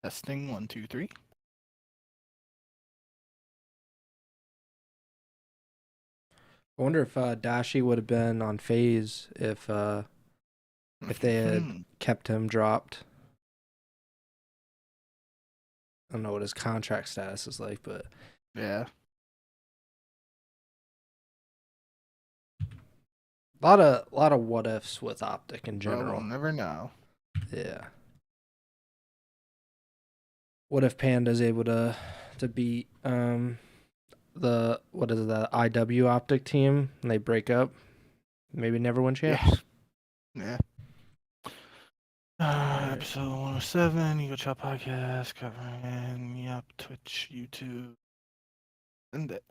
Testing 1, 2, 3. I wonder if Dashi would have been on FaZe if they had kept him dropped. I don't know what his contract status is like, but Yeah. a lot of what ifs with Optic in Bro, general. we'll never know. Yeah. What if Panda's able to beat the IW Optic team and they break up? Maybe never win champs. Yeah. Episode 107, Ego Chall Podcast, covering Twitch, YouTube, and it.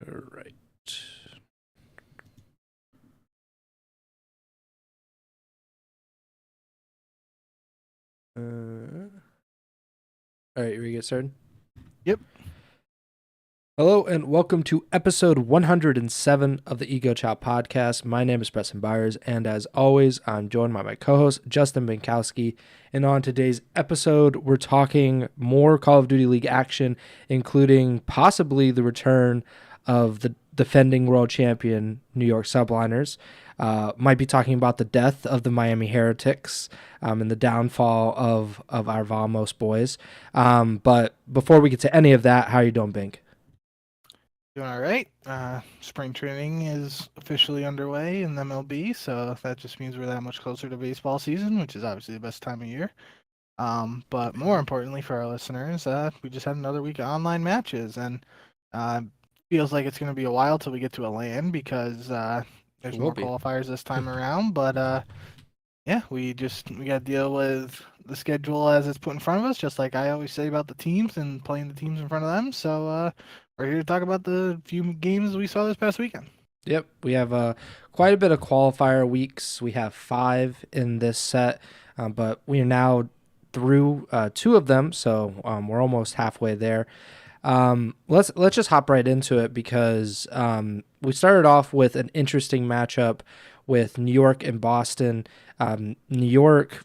All right. All right, we get started? Yep. Hello and welcome to episode 107 of the Ego Chall Podcast. My name is Preston Byers, and as always, I'm joined by my co-host, Justin Binkowski. And on today's episode, we're talking more Call of Duty League action, including possibly the return of the defending world champion New York Subliners. Might be talking about the death of the Miami Heretics and the downfall of our Vamos boys. But before we get to any of that, how are you doing, Bink? Doing all right. Spring training is officially underway in the MLB, so that just means we're that much closer to baseball season, which is obviously the best time of year. But more importantly for our listeners, we just had another week of online matches, and feels like it's going to be a while till we get to a LAN because there's more qualifiers this time around. But yeah, we got to deal with the schedule as it's put in front of us, just like I always say about the teams and playing the teams in front of them. So we're here to talk about the few games we saw this past weekend. Yep, we have quite a bit of qualifier weeks. We have 5 in this set, but we are now through 2 of them, so we're almost halfway there. Let's just hop right into it because we started off with an interesting matchup with New York and Boston. New York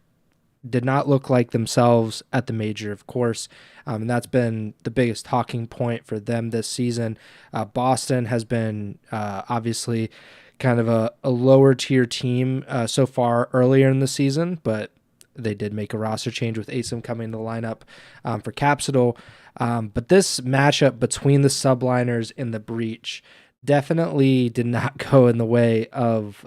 did not look like themselves at the major, of course, and that's been the biggest talking point for them this season. Boston has been obviously kind of a lower tier team so far earlier in the season, but they did make a roster change with ASIM coming to the lineup for Capsidal. But this matchup between the Subliners and the Breach definitely did not go in the way of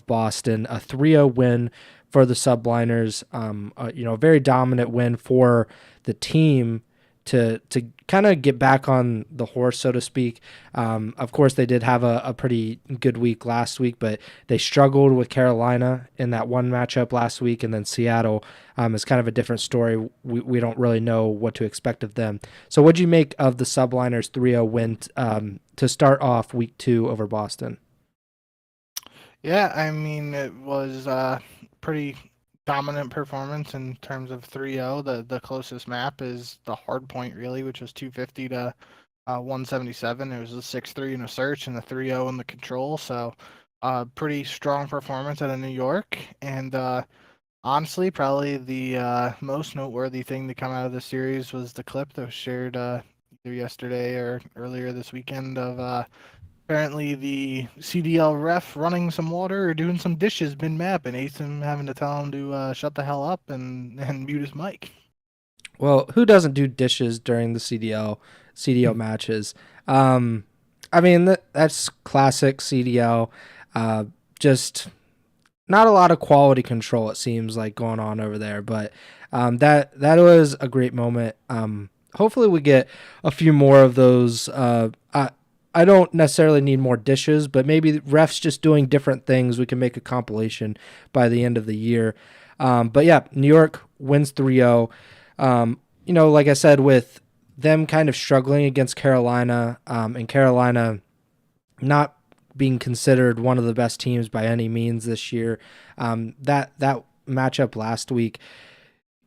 Boston. A 3-0 win for the Subliners, a very dominant win for the team to kind of get back on the horse, so to speak. Of course, they did have a pretty good week last week, but they struggled with Carolina in that one matchup last week, and then Seattle is kind of a different story. We don't really know what to expect of them. So what'd you make of the Subliners 3-0 win to start off week 2 over Boston? Yeah, I mean, it was pretty dominant performance in terms of 3-0. The closest map is the hard point, really, which was 250 to 177. It was a 6-3 in a search and a 3-0 in the control. So pretty strong performance out of New York. And honestly, probably the most noteworthy thing to come out of the series was the clip that was shared either yesterday or earlier this weekend of apparently the CDL ref running some water or doing some dishes mid-map, and ASIM having to tell him to shut the hell up and mute his mic. Well, who doesn't do dishes during the CDL matches? I mean, that's classic CDL. Just not a lot of quality control, it seems like, going on over there. But that was a great moment. Hopefully we get a few more of those. I don't necessarily need more dishes, but maybe refs just doing different things. We can make a compilation by the end of the year. But yeah, New York wins 3-0. Like I said, with them kind of struggling against Carolina, and Carolina not being considered one of the best teams by any means this year. That matchup last week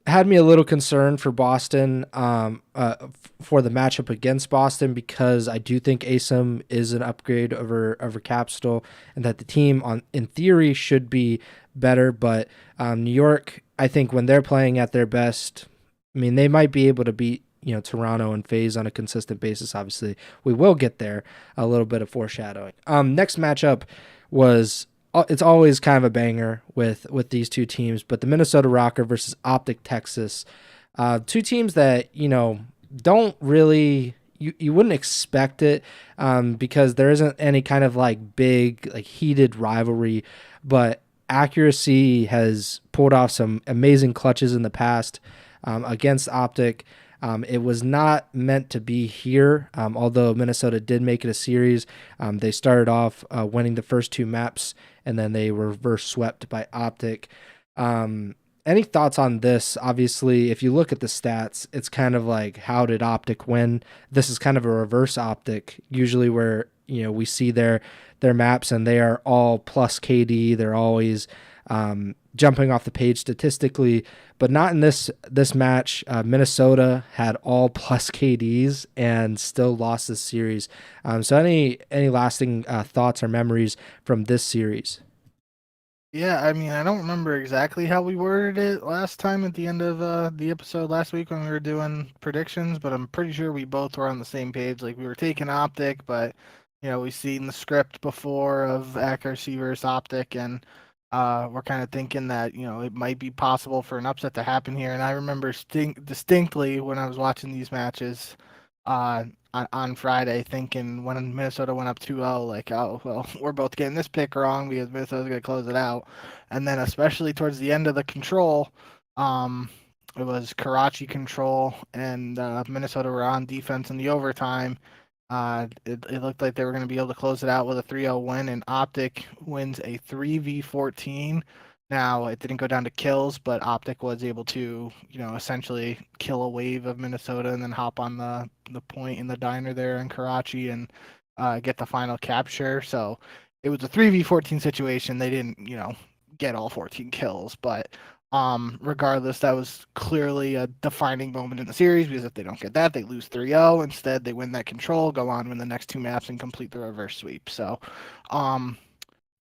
had me a little concerned for Boston, for the matchup against Boston, because I do think ASIM is an upgrade over Capstone, and that the team in theory should be better. But New York, I think when they're playing at their best, I mean they might be able to beat Toronto and FaZe on a consistent basis. Obviously, we will get there. A little bit of foreshadowing. Next matchup was it's always kind of a banger with these two teams, but the Minnesota Rocker versus Optic Texas, two teams that don't really you wouldn't expect it, because there isn't any kind of like big like heated rivalry, but Accuracy has pulled off some amazing clutches in the past, against Optic. It was not meant to be here, although Minnesota did make it a series. They started off winning the first two maps, and then they were reverse swept by Optic. Any thoughts on this? Obviously, if you look at the stats, it's kind of like, how did Optic win? This is kind of a reverse Optic, usually where we see their maps and they are all plus KD. They're always jumping off the page statistically, but not in this match. Minnesota had all plus KDs and still lost this series. So any lasting thoughts or memories from this series? Yeah, I mean, I don't remember exactly how we worded it last time at the end of the episode last week when we were doing predictions, but I'm pretty sure we both were on the same page. Like we were taking Optic, but we've seen the script before of Accuracy versus Optic, and we're kind of thinking that it might be possible for an upset to happen here. And I remember distinctly when I was watching these matches, uh, on Friday, thinking when Minnesota went up 2-0, like, oh, well, we're both getting this pick wrong because Minnesota's going to close it out. And then, especially towards the end of the control, um, it was Karachi control, and Minnesota were on defense in the overtime. It looked like they were going to be able to close it out with a 3-0 win, and Optic wins a 3v14. Now, it didn't go down to kills, but Optic was able to, essentially kill a wave of Minnesota and then hop on the point in the diner there in Karachi and get the final capture. So it was a 3v14 situation. They didn't, get all 14 kills, but regardless, that was clearly a defining moment in the series, because if they don't get that, they lose 3-0. Instead, they win that control, go on, win the next two maps, and complete the reverse sweep. So,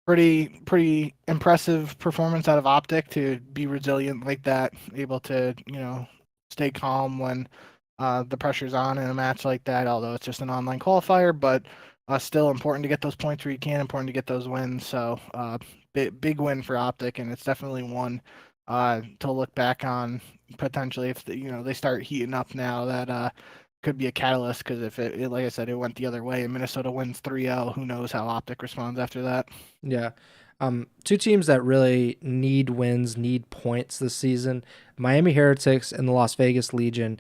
pretty impressive performance out of Optic to be resilient like that, able to stay calm when the pressure's on in a match like that. Although it's just an online qualifier, but still important to get those points where you can, important to get those wins. So big win for Optic, and it's definitely one to look back on potentially if they start heating up now. That could be a catalyst, because if it, like I said, it went the other way and Minnesota wins 3-0, who knows how Optic responds after that. Yeah. Two teams that really need wins, need points this season: Miami Heretics and the Las Vegas Legion.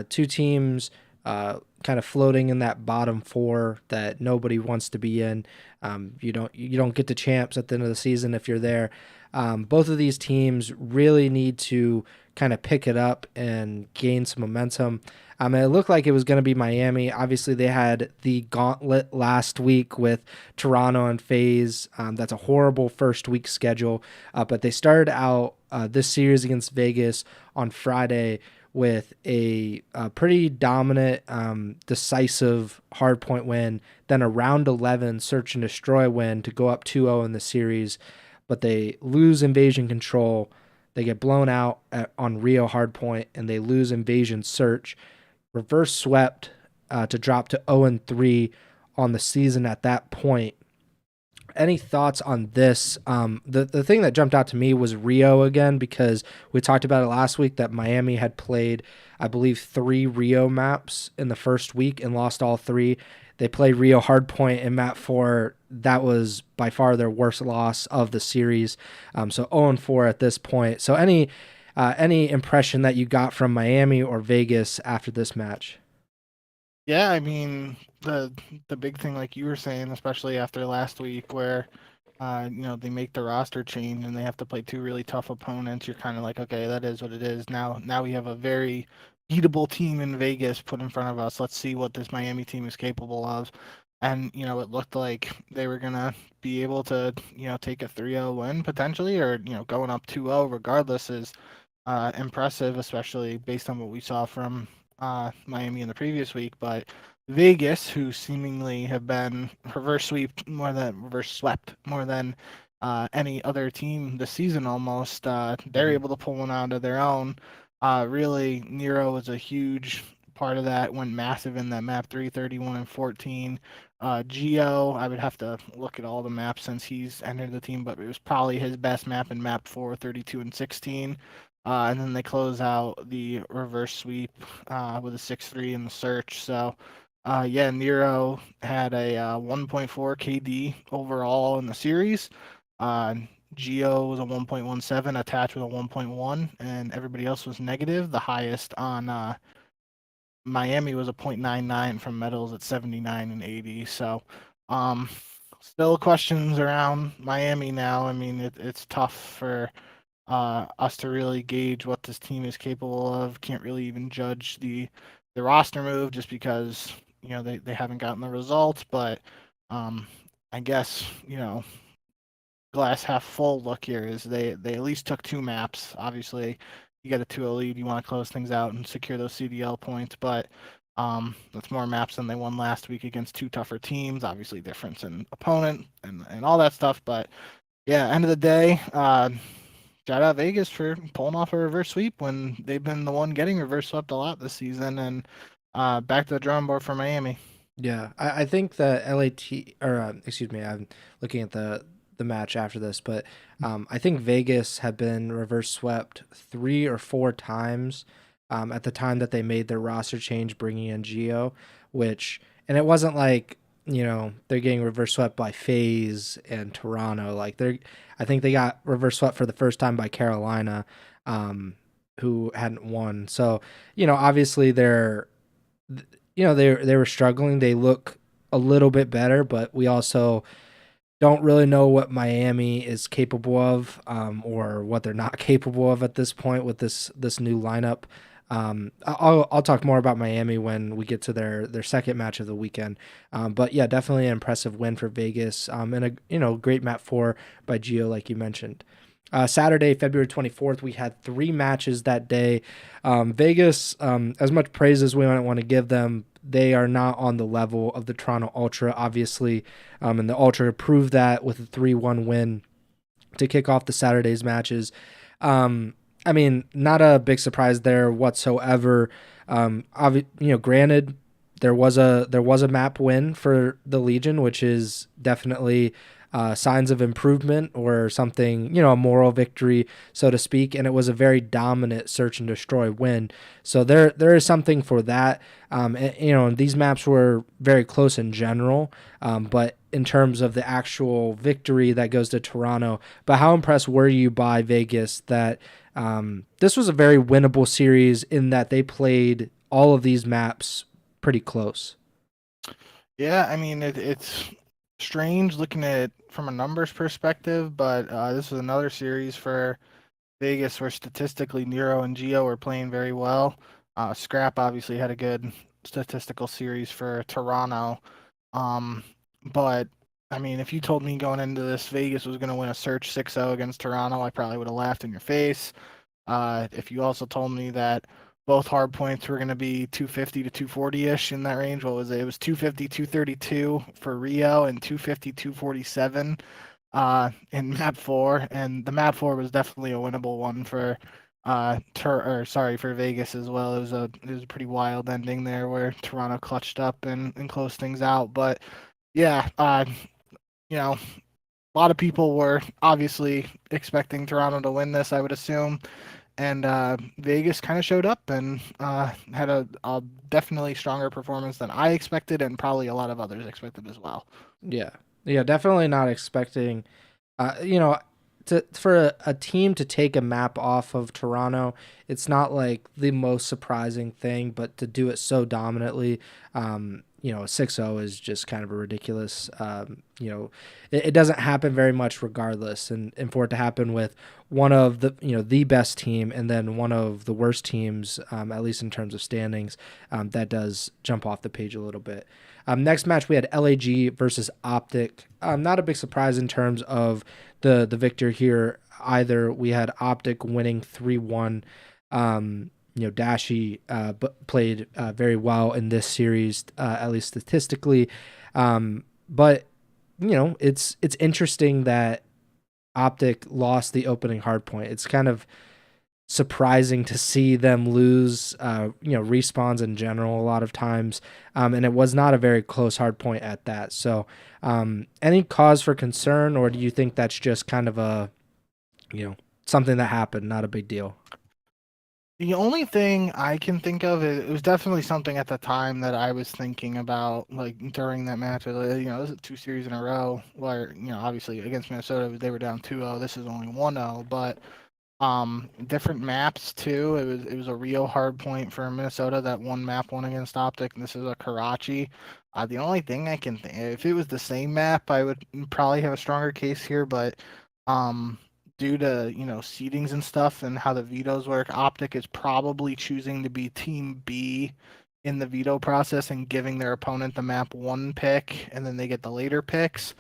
Two teams kind of floating in that bottom four that nobody wants to be in. You don't get the champs at the end of the season if you're there. Both of these teams really need to kind of pick it up and gain some momentum. It looked like it was going to be Miami. Obviously, they had the gauntlet last week with Toronto and FaZe. That's a horrible first week schedule. But they started out this series against Vegas on Friday with a pretty dominant, decisive hardpoint win, then a round 11 search and destroy win to go up 2-0 in the series. But they lose invasion control. They get blown out on Rio hardpoint, and they lose invasion search. Reverse swept to drop to 0-3 on the season at that point. Any thoughts on this? The thing that jumped out to me was Rio again, because we talked about it last week that Miami had played, I believe, 3 Rio maps in the first week and lost all 3. They played Rio Hardpoint in map 4. That was by far their worst loss of the series. So 0-4 at this point. So any impression that you got from Miami or Vegas after this match? Yeah, I mean, the big thing, like you were saying, especially after last week, where they make the roster change and they have to play 2 really tough opponents. You're kind of like, okay, that is what it is. Now we have a very beatable team in Vegas put in front of us. Let's see what this Miami team is capable of. and it looked like they were gonna be able to take a 3-0 win potentially, or going up 2-0 regardless is impressive, especially based on what we saw from Miami in the previous week. But Vegas, who seemingly have been reverse swept more than any other team this season almost, they're Mhm. able to pull one out of their own. Really, Nero was a huge part of that, went massive in that map 331 and 14. Geo, I would have to look at all the maps since he's entered the team, but it was probably his best map in map 4, 32 and 16. And then they close out the reverse sweep with a 6-3 in the search. So, yeah, Nero had a 1.4 KD overall in the series. Uh, Geo was a 1.17, Attach with a 1.1, and everybody else was negative. The highest on Miami was a 0.99 from Metals at 79 and 80. So, um, still questions around Miami now. I mean, it's tough for us to really gauge what this team is capable of. Can't really even judge the roster move just because they haven't gotten the results. But um, I guess glass half full look here is they at least took two maps. Obviously, you get a 2-0 lead, you want to close things out and secure those CDL points, but that's more maps than they won last week against two tougher teams. Obviously, difference in opponent and all that stuff, but yeah, end of the day, shout out Vegas for pulling off a reverse sweep when they've been the one getting reverse swept a lot this season, and back to the drawing board for Miami. Yeah, I think the LAT, or excuse me, I'm looking at the match after this, but I think Vegas had been reverse swept 3 or 4 times at the time that they made their roster change, bringing in Geo, which, and it wasn't like, they're getting reverse swept by FaZe and Toronto. Like I think they got reverse swept for the first time by Carolina, who hadn't won. So, obviously they were struggling. They look a little bit better, but we also don't really know what Miami is capable of, or what they're not capable of at this point with this new lineup. I'll talk more about Miami when we get to their second match of the weekend. But yeah, definitely an impressive win for Vegas. And a great map 4 by Geo, like you mentioned. Saturday, February 24th, we had 3 matches that day. Vegas, as much praise as we might want to give them, they are not on the level of the Toronto Ultra, obviously. And the Ultra proved that with a 3-1 win to kick off the Saturday's matches. I mean, not a big surprise there whatsoever. Granted, there was a map win for the Legion, which is definitely signs of improvement or something, a moral victory, so to speak. And it was a very dominant search and destroy win. So there is something for that. These maps were very close in general, but in terms of the actual victory, that goes to Toronto. But how impressed were you by Vegas that this was a very winnable series in that they played all of these maps pretty close? Yeah, I mean it's strange looking at it from a numbers perspective, but this was another series for Vegas where statistically Nero and Geo were playing very well. Scrap obviously had a good statistical series for Toronto, um, but I mean if you told me going into this Vegas was going to win a search 6-0 against Toronto, I probably would have laughed in your face. If you also told me that both hard points were going to be 250 to 240 ish in that range, what was it? It was 250, 232 for Rio and 250, 247 in map 4. And the map 4 was definitely a winnable one for for Vegas as well. It was a pretty wild ending there where Toronto clutched up and closed things out. But yeah, a lot of people were obviously expecting Toronto to win this, I would assume, and Vegas kind of showed up and had a definitely stronger performance than I expected, and probably a lot of others expected as well. Yeah. Yeah, definitely not expecting Uh, you know, for a team to take a map off of Toronto, it's not like the most surprising thing, but to do it so dominantly, a 6-0 is just kind of a ridiculous. It doesn't happen very much regardless, and for it to happen with one of the best team and then one of the worst teams, at least in terms of standings, that does jump off the page a little bit. Next match we had LAG versus Optic. Not a big surprise in terms of the victor here either. We had Optic winning 3-1. Dashi played very well in this series, at least statistically. But it's interesting that Optic lost the opening hardpoint. It's kind of surprising to see them lose, respawns in general a lot of times. And it was not a very close hardpoint at that. So any cause for concern, or do you think that's just kind of something that happened, not a big deal? The only thing I can think of is it was definitely something at the time that I was thinking about, like during that match. This is two series in a row where, obviously against Minnesota they were down 2-0. This is only 1-0, but different maps too. It was a real hard point for Minnesota. That one map won against Optic, and this is a Karachi. The only thing I can think, if it was the same map, I would probably have a stronger case here, but um due to seedings and stuff and how the vetoes work, Optic is probably choosing to be Team B in the veto process and giving their opponent the map one pick, and then they get the later picks.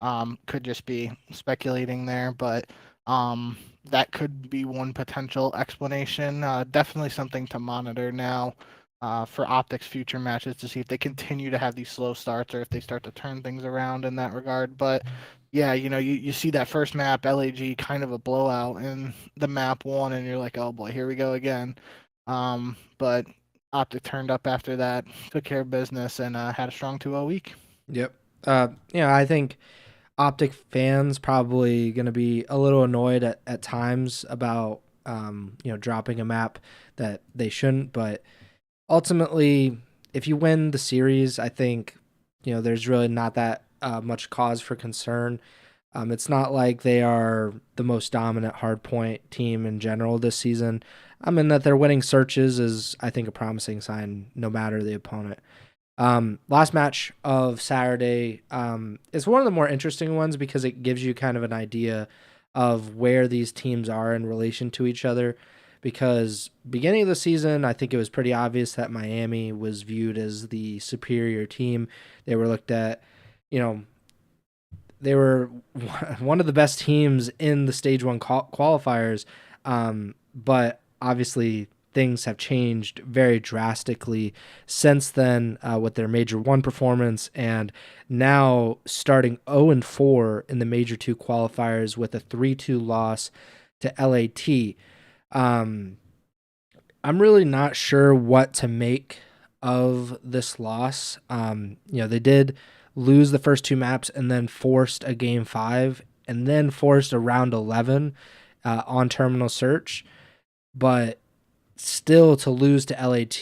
Could just be speculating there, but that could be one potential explanation. Definitely something to monitor now for Optic's future matches to see if they continue to have these slow starts or if they start to turn things around in that regard. But yeah, you see that first map, LAG, kind of a blowout in the map one, and you're like, oh boy, here we go again. But Optic turned up after that, took care of business, and had a strong 2-0 week. Yep. I think Optic fans probably going to be a little annoyed at times about dropping a map that they shouldn't, but ultimately, if you win the series, I think there's really not that much cause for concern. It's not like they are the most dominant hardpoint team in general this season. That they're winning searches is, I think, a promising sign, no matter the opponent. Last match of Saturday is one of the more interesting ones because it gives you kind of an idea of where these teams are in relation to each other. Because beginning of the season, I think it was pretty obvious that Miami was viewed as the superior team. They were looked at, they were one of the best teams in the stage one qualifiers. But obviously things have changed very drastically since then with their major one performance, and now starting 0-4 in the major two qualifiers with a 3-2 loss to LAT. I'm really not sure what to make of this loss. They did lose the first two maps and then forced a game 5 and then forced a round 11 on terminal search, but still to lose to LAT,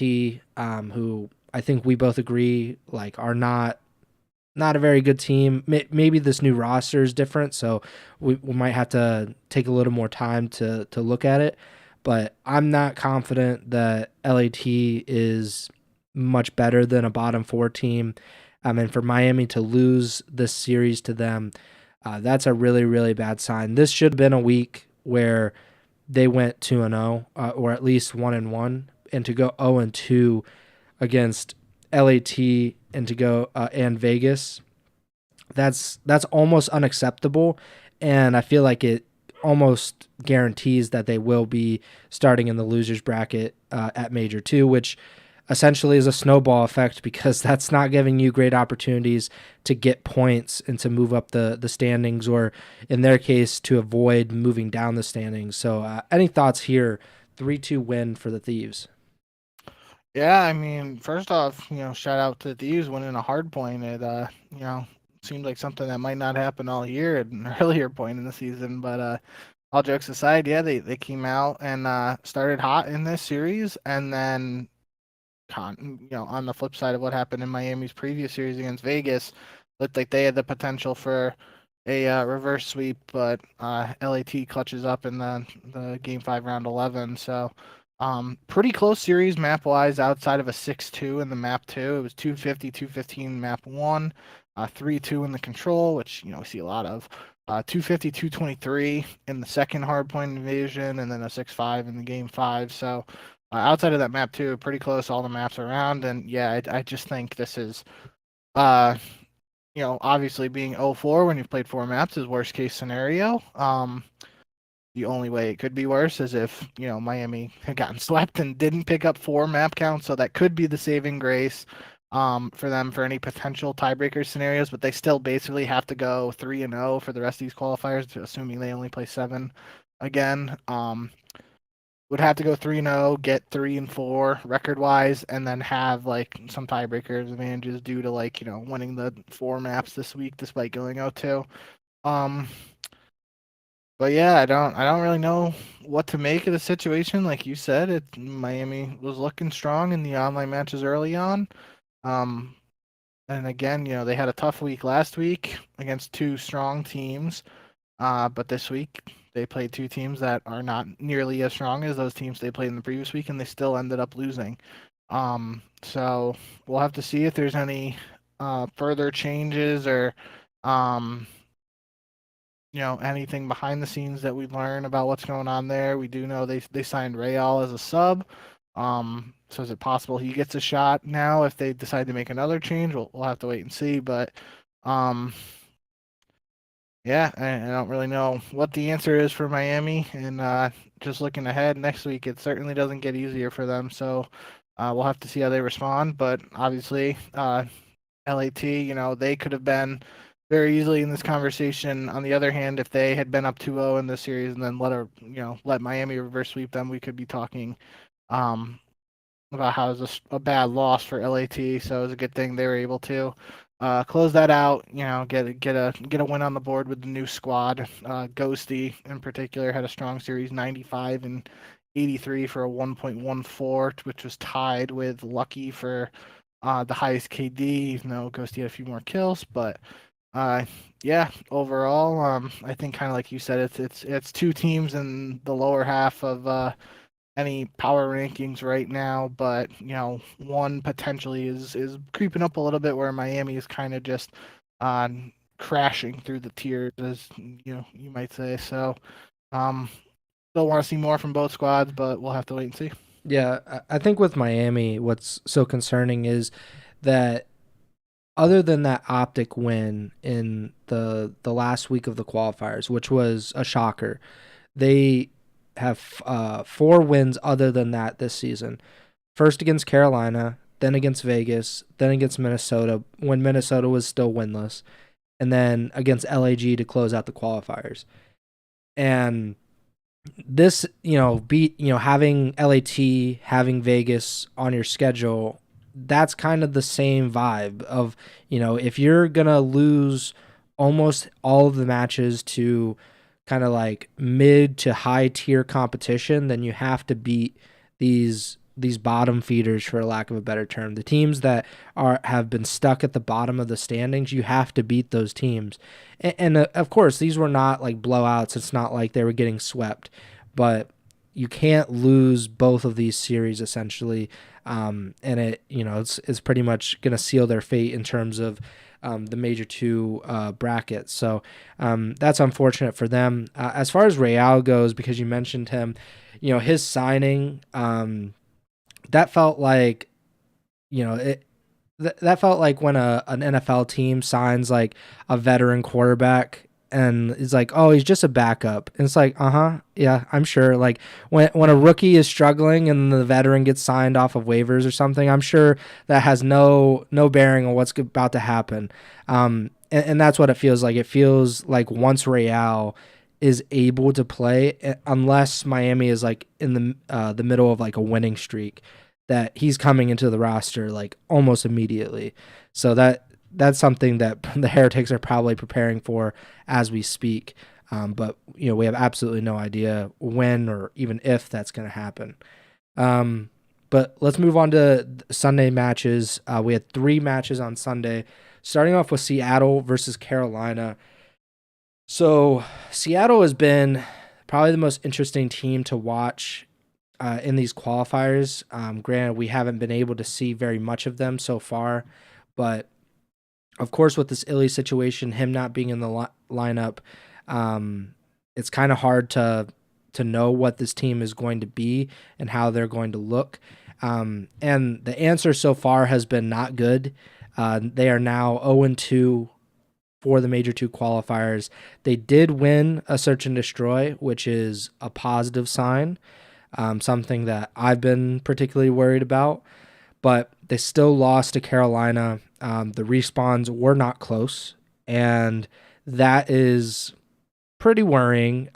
who I think we both agree are not a very good team. Maybe this new roster is different, so we might have to take a little more time to look at it. But I'm not confident that LAT is much better than a bottom 4 team. And for Miami to lose this series to them, that's a really, really bad sign. This should have been a week where they went 2-0, or at least 1-1, and to go 0-2 against LAT and to go and Vegas, that's almost unacceptable, and I feel like it almost guarantees that they will be starting in the losers bracket at Major 2, which essentially is a snowball effect because that's not giving you great opportunities to get points and to move up the standings, or in their case, to avoid moving down the standings. So any thoughts here? 3-2 win for the Thieves. Yeah, I mean, first off, shout out to the Thieves winning a hard point. It, seemed like something that might not happen all year at an earlier point in the season. But all jokes aside, yeah, they came out and started hot in this series, and then, on the flip side of what happened in Miami's previous series against Vegas, looked like they had the potential for a reverse sweep, but LAT clutches up in the game 5 round 11. So. Pretty close series map wise outside of a 6-2 in the map 2. It was 250, 215 map 1, 3-2 in the control, which, we see a lot of. 250, 223 in the second hardpoint invasion, and then a 6-5 in the game 5. So outside of that map 2, pretty close all the maps around. And yeah, I just think this is, uh, obviously being 0-4 when you've played 4 maps is worst case scenario. The only way it could be worse is if, Miami had gotten swept and didn't pick up 4 map counts. So that could be the saving grace for them for any potential tiebreaker scenarios. But they still basically have to go 3-0 for the rest of these qualifiers, assuming they only play 7 again. Would have to go 3-0, get 3-4 record wise, and then have like some tiebreakers advantages due to like, winning the 4 maps this week despite going 0-2. But yeah, I don't really know what to make of the situation. Like you said, Miami was looking strong in the online matches early on. Um, and again, they had a tough week last week against 2 strong teams. But this week they played 2 teams that are not nearly as strong as those teams they played in the previous week, and they still ended up losing. So we'll have to see if there's any further changes or um anything behind the scenes that we learn about what's going on there. We do know they signed Real as a sub. So is it possible he gets a shot now if they decide to make another change? We'll have to wait and see. But yeah, I don't really know what the answer is for Miami. And just looking ahead next week, it certainly doesn't get easier for them. So we'll have to see how they respond. But obviously, LAT, they could have been very easily in this conversation. On the other hand, if they had been up 2-0 in this series and then let Miami reverse sweep them, we could be talking about how it was a bad loss for LAT. So it was a good thing they were able to close that out. Get a win on the board with the new squad. Ghosty in particular had a strong series, 95 and 83 for a 1.14, which was tied with Lucky for the highest KD, even though Ghosty had a few more kills. But yeah, overall, I think kind of like you said, it's 2 teams in the lower half of any power rankings right now, but one potentially is creeping up a little bit where Miami is kind of just crashing through the tiers, as you might say. So, still want to see more from both squads, but we'll have to wait and see. Yeah, I think with Miami, what's so concerning is that other than that optic win in the last week of the qualifiers, which was a shocker, they have 4 wins other than that this season. First against Carolina, then against Vegas, then against Minnesota when Minnesota was still winless, and then against LAG to close out the qualifiers. And this, having LAT, having Vegas on your schedule, that's kind of the same vibe of, if you're going to lose almost all of the matches to kind of like mid to high tier competition, then you have to beat these bottom feeders, for lack of a better term. The teams that have been stuck at the bottom of the standings, you have to beat those teams. And of course, these were not like blowouts. It's not like they were getting swept, but you can't lose both of these series essentially. And it's pretty much going to seal their fate in terms of the major 2 brackets. So that's unfortunate for them. As far as Real goes, because you mentioned him, his signing, that felt like, that felt like when an NFL team signs like a veteran quarterback and it's like, oh, he's just a backup. And it's like, yeah, I'm sure. Like when a rookie is struggling and the veteran gets signed off of waivers or something, I'm sure that has no bearing on what's about to happen. And that's what it feels like. It feels like once Real is able to play, unless Miami is like in the middle of like a winning streak, that he's coming into the roster like almost immediately. So that's something that the Heretics are probably preparing for as we speak. But we have absolutely no idea when or even if that's going to happen. But let's move on to Sunday matches. We had 3 matches on Sunday, starting off with Seattle versus Carolina. So Seattle has been probably the most interesting team to watch in these qualifiers. Granted, we haven't been able to see very much of them so far, but of course, with this Illy situation, him not being in the lineup, it's kind of hard to know what this team is going to be and how they're going to look. And the answer so far has been not good. They are now 0-2 for the Major 2 qualifiers. They did win a search and destroy, which is a positive sign, something that I've been particularly worried about. But they still lost to Carolina. The respawns were not close, and that is pretty worrying.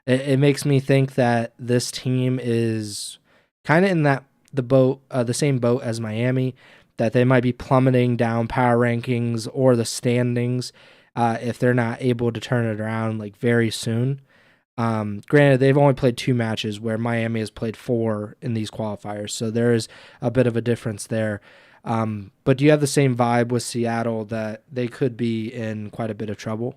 It makes me think that this team is kind of in the same boat as Miami, that they might be plummeting down power rankings or the standings if they're not able to turn it around like very soon. Granted, they've only played 2 matches where Miami has played 4 in these qualifiers, so there is a bit of a difference there. But do you have the same vibe with Seattle that they could be in quite a bit of trouble?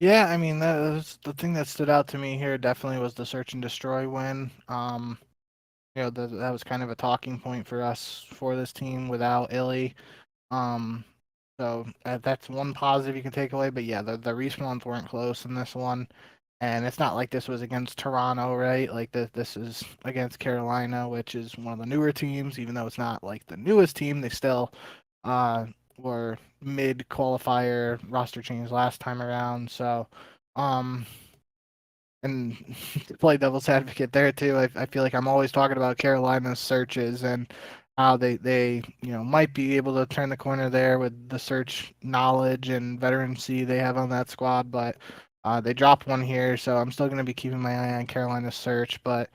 Yeah, I mean, that was the thing that stood out to me here definitely was the search and destroy win. That was kind of a talking point for us for this team without Illy. Um, that's one positive you can take away. But yeah, the respawns weren't close in this one, and it's not like this was against Toronto, right? Like this is against Carolina, which is one of the newer teams. Even though it's not like the newest team, they still uh were mid qualifier roster change last time around. So, um, and to play devil's advocate there too, I feel like I'm always talking about Carolina's searches and how they might be able to turn the corner there with the search knowledge and veterancy they have on that squad, but they dropped one here, so I'm still going to be keeping my eye on Carolina's search. But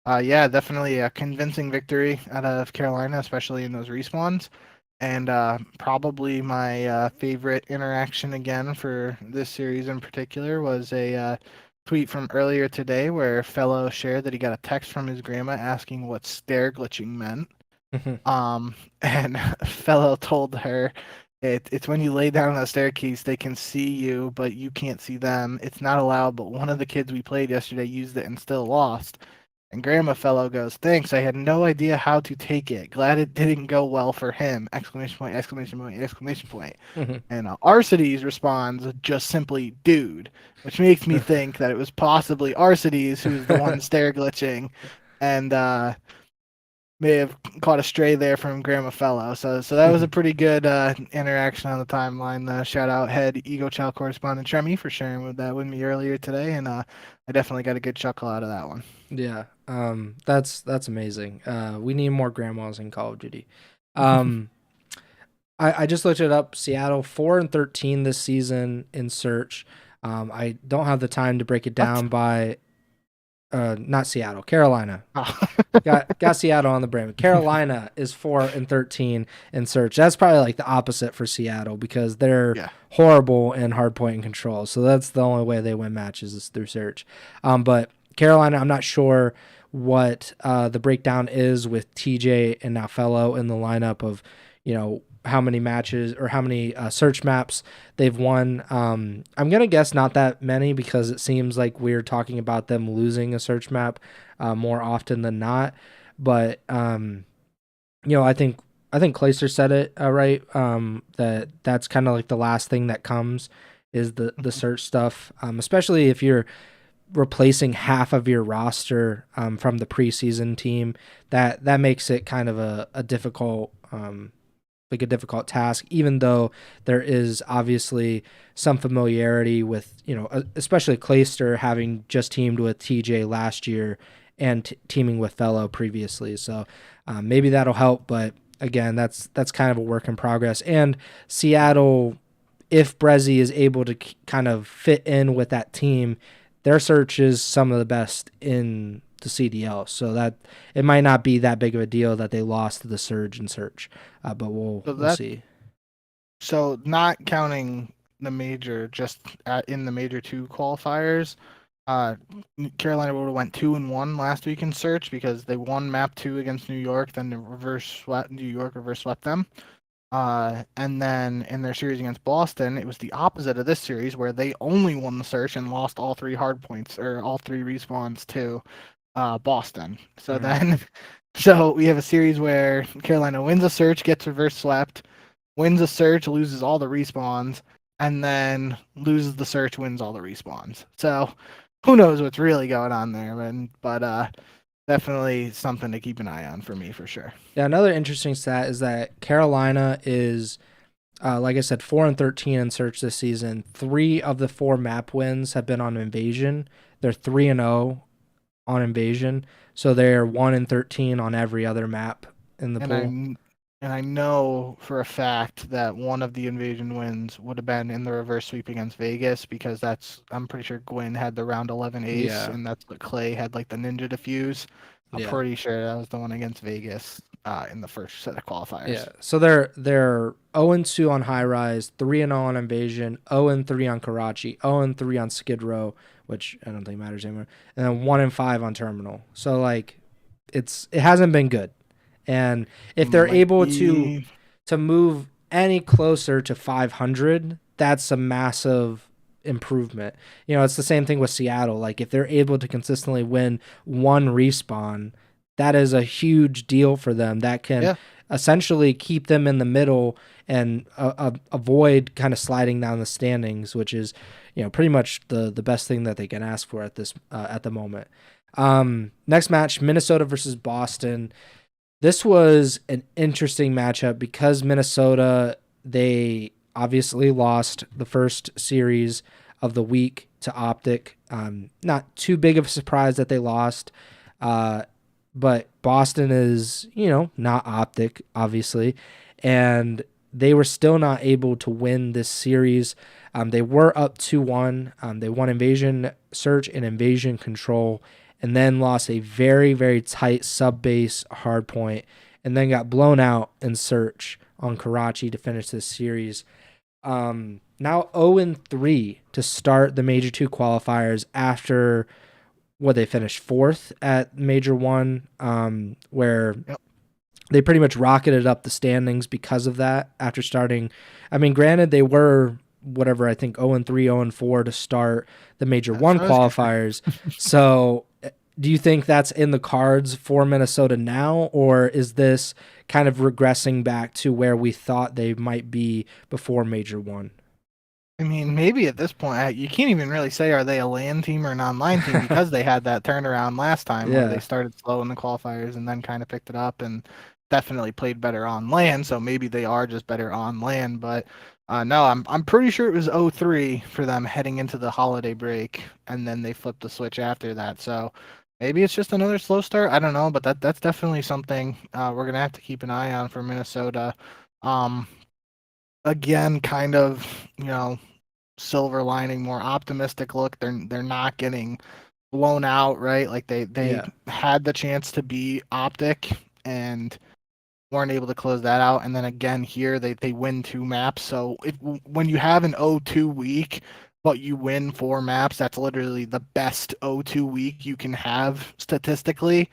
yeah, definitely a convincing victory out of Carolina, especially in those respawns. And probably my favorite interaction again for this series in particular was a tweet from earlier today where Fellow shared that he got a text from his grandma asking what stair glitching meant. And Fellow told her it's when you lay down on the staircase, they can see you, but you can't see them. It's not allowed, but one of the kids we played yesterday used it and still lost. And Grandma Fellow goes, "Thanks, I had no idea how to take it. Glad it didn't go well for him!" Exclamation point, exclamation point, exclamation point. And Arcides responds just simply, "Dude," which makes me think that it was possibly Arcides who was the one stair glitching and may have caught a stray there from Grandma Fellow. So that was a pretty good interaction on the timeline. Shout out head Ego Chall correspondent Tremy for sharing that with me earlier today, and I definitely got a good chuckle out of that one. Yeah, that's amazing. We need more grandmas in Call of Duty. Um, I just looked it up. Seattle 4-13 this season in search. I don't have the time to break it What? down by not Seattle, Carolina. Oh. Got Seattle on the brain. Carolina is 4-13 in search. That's probably like the opposite for Seattle because they're Yeah. horrible in hardpoint and control. So that's the only way they win matches is through search. But Carolina, I'm not sure what the breakdown is with TJ and now Fellow in the lineup of, how many matches or how many search maps they've won. I'm going to guess not that many because it seems like we're talking about them losing a search map more often than not. But, I think Clayster said it right, that's kind of like the last thing that comes is the search stuff, especially if you're replacing half of your roster from the preseason team. That makes it kind of a difficult a difficult task, even though there is obviously some familiarity with, especially Clayster having just teamed with TJ last year and teaming with Fellow previously. So maybe that'll help. But again, that's kind of a work in progress. And Seattle, if Brezzy is able to kind of fit in with that team, their search is some of the best in the CDL, so that it might not be that big of a deal that they lost to the Surge and Search, but we'll see. So not counting the major, just in the major 2 qualifiers, uh, Carolina would have went 2-1 last week in search because they won map 2 against New York, then New York reverse swept them. And then in their series against Boston, it was the opposite of this series where they only won the search and lost all 3 hard points or all 3 respawns too. Boston. So Mhm. then, so we have a series where Carolina wins a search, gets reverse swept, wins a search, loses all the respawns, and then loses the search, wins all the respawns. So who knows what's really going on there, man? But definitely something to keep an eye on for me for sure. Yeah, another interesting stat is that Carolina is, like I said, 4-13 in search this season. 3 of the 4 map wins have been on Invasion. They're 3-0 on Invasion, so they're 1-13 on every other map in the And I pool. and I know for a fact that one of the invasion wins would have been in the reverse sweep against Vegas because that's I'm pretty sure Gwyn had the round 11 ace Yeah, and that's what Clay had like the ninja diffuse. I'm yeah. pretty sure that was the one against Vegas in the first set of Yeah, qualifiers. so they're 0-2 on High Rise, 3-0 on Invasion, 0-3 on Karachi, 0-3 on Skid Row, which I don't think matters anymore, and then 1-5 on Terminal. So like, it hasn't been good, and if they're Might able be to move any closer to 500, that's a massive improvement. You know, it's the same thing with Seattle. Like if they're able to consistently win one respawn, that is a huge deal for them. That can yeah. essentially keep them in the middle and avoid kind of sliding down the standings, which is, pretty much the best thing that they can ask for at the moment. Next match, Minnesota versus Boston. This was an interesting matchup because Minnesota, they obviously lost the first series of the week to Optic. Not too big of a surprise that they lost, uh, but Boston is, not Optic, obviously, and they were still not able to win this series. They were up 2-1. They won Invasion Search and Invasion Control, and then lost a very, very tight sub-base hard point, and then got blown out in Search on Karachi to finish this series. Now 0-3 to start the Major 2 qualifiers after what they finished fourth at Major 1, where Yep. they pretty much rocketed up the standings because of that after starting. I mean, granted, they were whatever, I think 0-3, 0-4 to start the Major That's 1 what I was gonna qualifiers. So, do you think that's in the cards for Minnesota now, or is this kind of regressing back to where we thought they might be before Major 1? I mean, maybe at this point, you can't even really say are they a LAN team or an online team because they had that turnaround last time where they Yeah. started slow in the qualifiers and then kind of picked it up and definitely played better on LAN. So maybe they are just better on LAN. But no, I'm pretty sure it was 0-3 for them heading into the holiday break, and then they flipped the switch after that. So maybe it's just another slow start. I don't know, but that's definitely something we're gonna have to keep an eye on for Minnesota. Um, Again, kind of, silver lining, more optimistic look. They're not getting blown out, right? Like they Yeah. had the chance to be Optic and weren't able to close that out. And then again here they win 2 maps. So when you have an 0-2 week, but you win 4 maps, that's literally the best 0-2 week you can have statistically.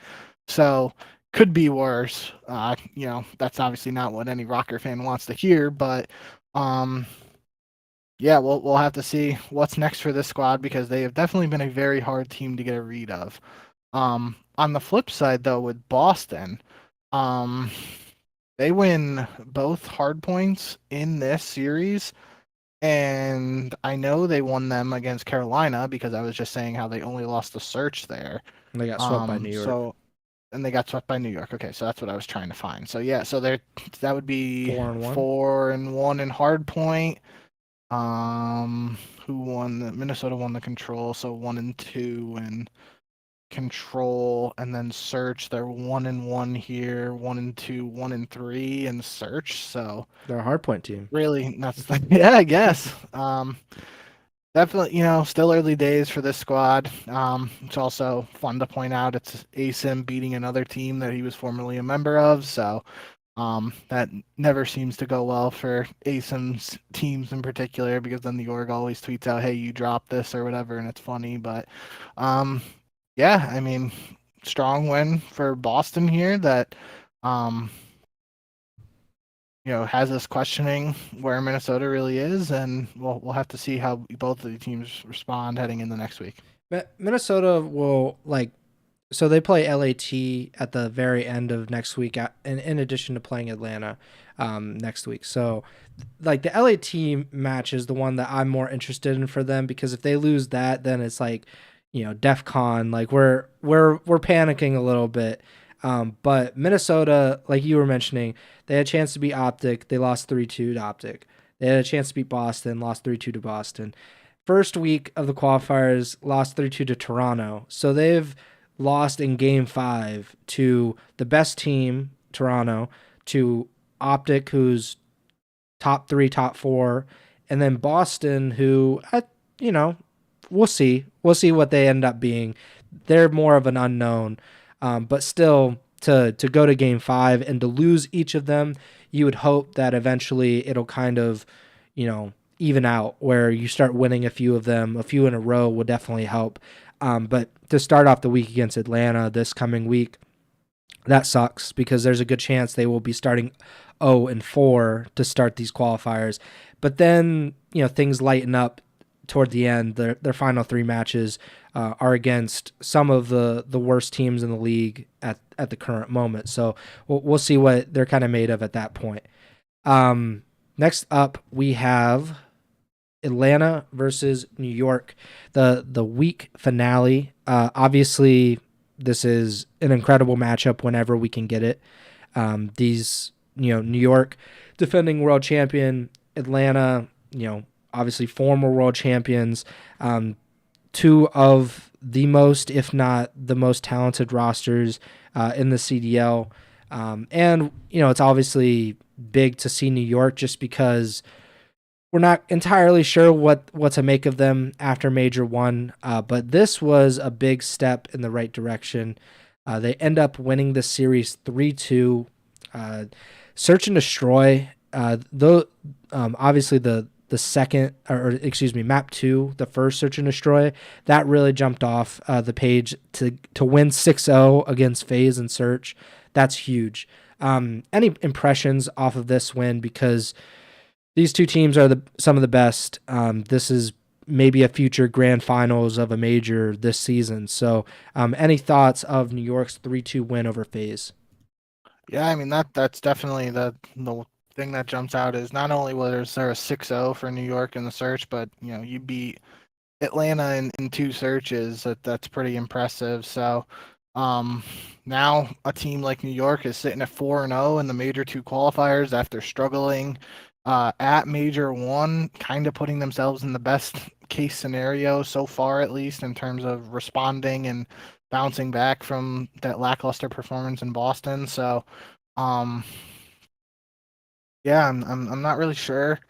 So could be worse. That's obviously not what any Rocker fan wants to hear, but um yeah, we'll have to see what's next for this squad because they have definitely been a very hard team to get a read of. On the flip side, though, with Boston, um, they win both hard points in this series, and I know they won them against Carolina because I was just saying how they only lost the search there. They got swept by New York. So and they got swept by New York. Okay, so that's what I was trying to find. So yeah, so that would be 4-1. 4-1 in hard point. Who won? Minnesota won the control, so 1-2 and control, and then search. They're 1-1 here, 1-2, 1-3 in search. So They're a hardpoint team. really, that's yeah, I guess. Definitely, still early days for this squad. It's also fun to point out it's ASIM beating another team that he was formerly a member of. So that never seems to go well for ASIM's teams in particular because then the org always tweets out, "Hey, you dropped this" or whatever, and it's funny. But um, yeah, I mean, strong win for Boston here that um, has us questioning where Minnesota really is, and we'll have to see how both of the teams respond heading into next week. Minnesota will, like, So they play LAT at the very end of next week, in addition to playing Atlanta next week. So, like the LAT match is the one that I'm more interested in for them because if they lose that, then it's like, DEF CON. Like we're panicking a little bit. But Minnesota, like you were mentioning, they had a chance to beat Optic. They lost 3-2 to Optic. They had a chance to beat Boston, lost 3-2 to Boston. First week of the qualifiers, lost 3-2 to Toronto. So they've lost in game 5 to the best team, Toronto, to Optic, who's top 3, top 4, and then Boston, who, you know, we'll see. We'll see what they end up being. They're more of an unknown, but still, to go to game 5 and to lose each of them, you would hope that eventually it'll kind of, even out where you start winning a few of them. A few in a row will definitely help. But to start off the week against Atlanta this coming week, that sucks because there's a good chance they will be starting 0-4 to start these qualifiers. But then, things lighten up toward the end. Their final 3 matches are against some of the worst teams in the league at the current moment. So we'll see what they're kind of made of at that point. Next up, we have Atlanta versus New York, the week finale. Obviously, this is an incredible matchup whenever we can get it. New York, defending world champion, Atlanta, obviously former world champions, 2 of the most, if not the most talented rosters in the CDL. And, it's obviously big to see New York just because we're not entirely sure what to make of them after Major 1, but this was a big step in the right direction. They end up winning the series 3-2. Search and Destroy, though, obviously the second, or excuse me, map 2, the first Search and Destroy, that really jumped off the page to win 6-0 against FaZe and Search. That's huge. Any impressions off of this win? Because these 2 teams are some of the best. This is maybe a future grand finals of a major this season. So any thoughts of New York's 3-2 win over FaZe? Yeah, I mean that's definitely the thing that jumps out is not only was there a 6-0 for New York in the search, but you beat Atlanta in 2 searches. That's pretty impressive. So um, now a team like New York is sitting at 4-0 in the Major 2 qualifiers after struggling at Major 1, kind of putting themselves in the best case scenario so far, at least in terms of responding and bouncing back from that lackluster performance in Boston. So um, yeah, I'm not really sure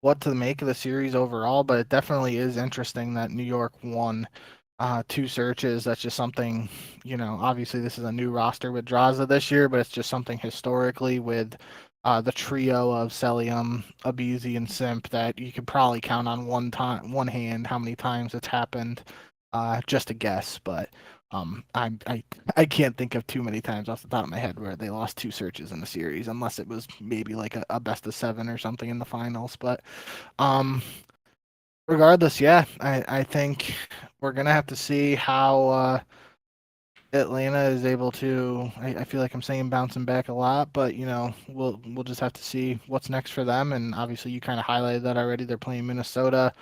what to make of the series overall, but it definitely is interesting that New York won 2 searches. That's just something, obviously this is a new roster with Draza this year, but it's just something historically with the trio of Celium, Abizi, and Simp that you could probably count on one hand how many times it's happened. Just a guess, but I can't think of too many times off the top of my head where they lost 2 searches in the series, unless it was maybe like a best of 7 or something in the finals. But um, regardless, yeah, I think we're gonna have to see how Atlanta is able to. I feel like I'm saying bouncing back a lot, but we'll just have to see what's next for them. And obviously, you kind of highlighted that already. They're playing Minnesota.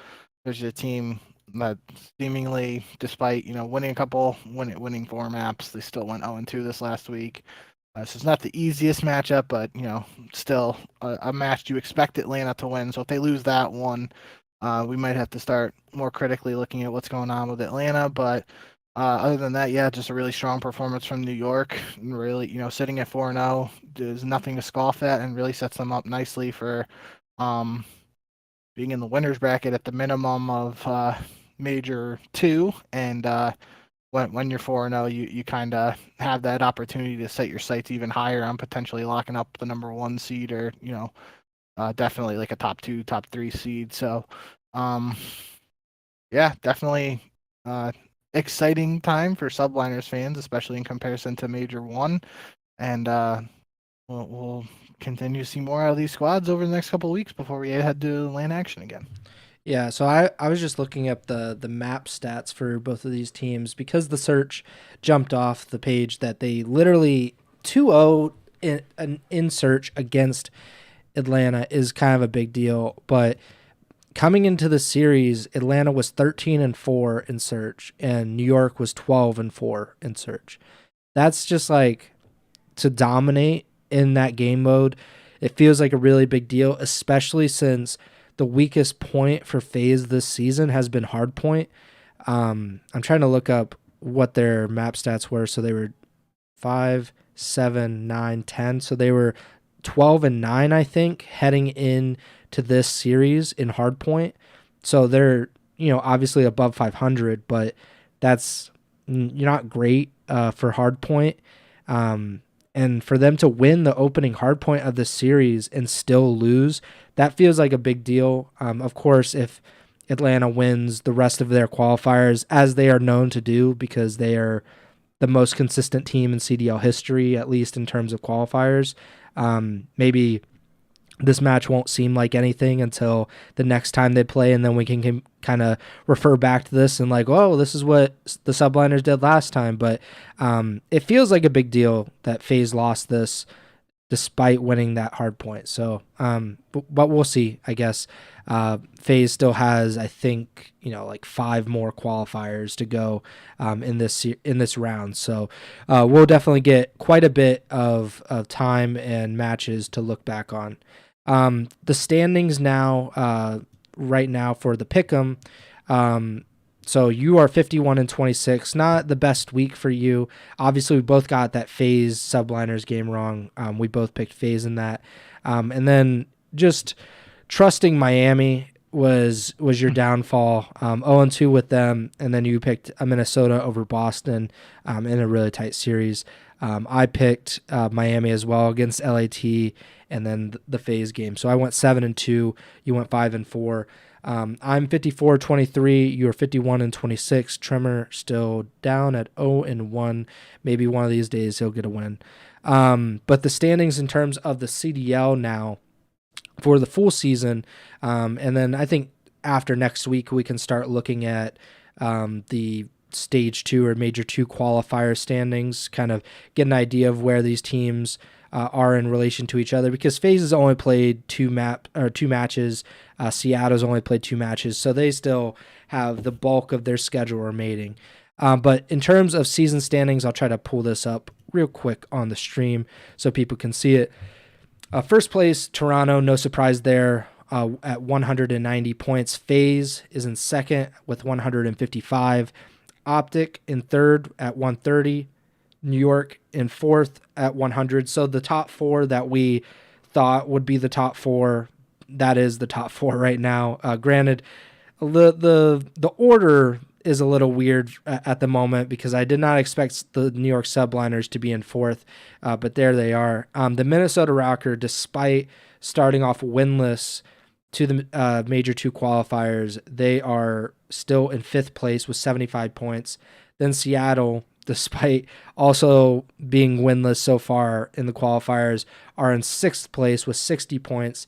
There's a team that seemingly, despite winning 4 maps, they still went 0-2 this last week. So it's not the easiest matchup, but still a match you expect Atlanta to win. So if they lose that one, we might have to start more critically looking at what's going on with Atlanta. But other than that, yeah, just a really strong performance from New York. And really, sitting at 4-0 is nothing to scoff at, and really sets them up nicely for um, being in the winners bracket at the minimum of Major 2. And when you're 4-0, you kind of have that opportunity to set your sights even higher on potentially locking up the number 1 seed, or definitely like a top 2, top 3 seed. So um, yeah, definitely exciting time for Subliners fans, especially in comparison to Major 1. And we'll continue to see more out of these squads over the next couple of weeks before we head to land action again. Yeah, so I was just looking up the map stats for both of these teams because the search jumped off the page that they literally 2-0 in search against Atlanta is kind of a big deal, but coming into the series, Atlanta was 13-4 in search and New York was 12-4 in search. That's just like to dominate in that game mode. It feels like a really big deal, especially since the weakest point for FaZe this season has been hardpoint. I'm trying to look up what their map stats were. So they were 5, 7, 9, 10. So they were 12-9, I think, heading in to this series in hardpoint. So they're, obviously above 500, but that's you're not great for hardpoint. And for them to win the opening hardpoint of the series and still lose, that feels like a big deal. Of course, if Atlanta wins the rest of their qualifiers, as they are known to do, because they are the most consistent team in CDL history, at least in terms of qualifiers, maybe this match won't seem like anything until the next time they play, and then we can kind of refer back to this and like, oh, this is what the Subliners did last time. But it feels like a big deal that FaZe lost this despite winning that hard point. So, but we'll see, I guess. FaZe still has, I think, like 5 more qualifiers to go in this round. So we'll definitely get quite a bit of time and matches to look back on. The standings now, right now for the Pick'em. So you are 51-26. Not the best week for you. Obviously, we both got that FaZe Subliners game wrong. We both picked FaZe in that. And then just trusting Miami was your downfall. 0-2 with them, and then you picked Minnesota over Boston in a really tight series. I picked Miami as well against LAT, and then the FaZe game. So I went 7-2. You went 5-4. I'm 54-23. You're 51-26. Tremor still down at 0-1. Maybe one of these days he'll get a win. But the standings in terms of the CDL now for the full season, and then I think after next week we can start looking at the stage 2 or major 2 qualifier standings, kind of get an idea of where these teams are in relation to each other, because FaZe has only played 2 matches. Seattle's only played 2 matches, so they still have the bulk of their schedule remaining. But in terms of season standings, I'll try to pull this up real quick on the stream so people can see it. First place, Toronto, no surprise there, at 190 points. FaZe is in second with 155. Optic in third at 130. New York in fourth at 100. So the top 4 that we thought would be the top 4, that is the top 4 right now. Granted, the order is a little weird at the moment because I did not expect the New York Subliners to be in fourth, but there they are. The Minnesota Rocker, despite starting off winless to the major 2 qualifiers, they are still in 5th place with 75 points. Then Seattle, despite also being winless so far in the qualifiers, are in 6th place with 60 points.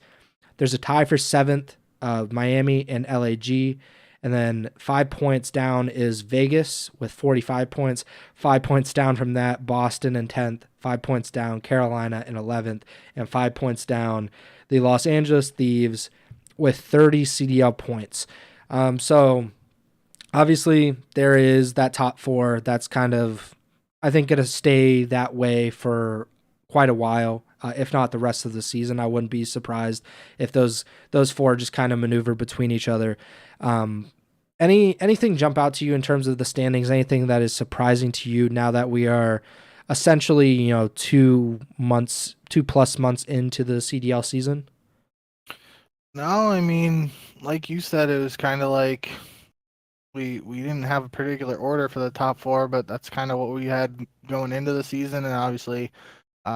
There's a tie for 7th, Miami and LAG. And then 5 points down is Vegas with 45 points. 5 points down from that, Boston in 10th. 5 points down, Carolina in 11th. And 5 points down, the Los Angeles Thieves with 30 CDL points. So obviously there is that top 4. That's kind of, I think, going to stay that way for quite a while. If not the rest of the season. I wouldn't be surprised if those 4 just kind of maneuver between each other. Anything jump out to you in terms of the standings? Anything that is surprising to you now that we are essentially 2+ months into the CDL season? No, I mean, like you said, it was kind of like we didn't have a particular order for the top 4, but that's kind of what we had going into the season, and obviously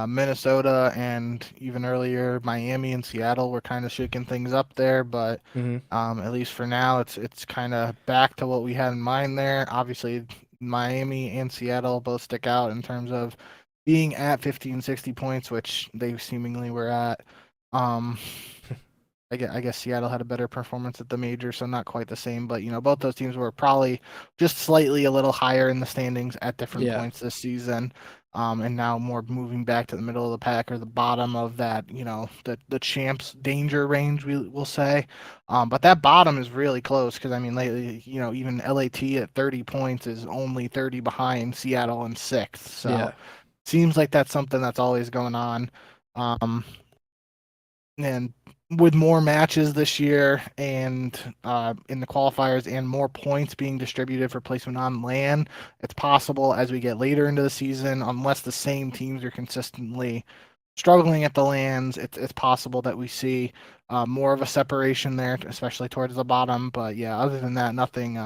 Minnesota and even earlier Miami and Seattle were kind of shaking things up there, but at least for now it's kind of back to what we had in mind there. Obviously Miami and Seattle both stick out in terms of being at 50 and 60 points, which they seemingly were at. I guess Seattle had a better performance at the major, so not quite the same. But both those teams were probably just slightly a little higher in the standings at different Yeah. points this season, and now more moving back to the middle of the pack or the bottom of that, the champs danger range, we will say. But that bottom is really close because I mean lately, even LAT at 30 points is only 30 behind Seattle in sixth. So Yeah. seems like that's something that's always going on. Um, and with more matches this year and in the qualifiers and more points being distributed for placement on LAN, it's possible as we get later into the season, unless the same teams are consistently struggling at the LANs, it's possible that we see more of a separation there, especially towards the bottom. But yeah, other than that, nothing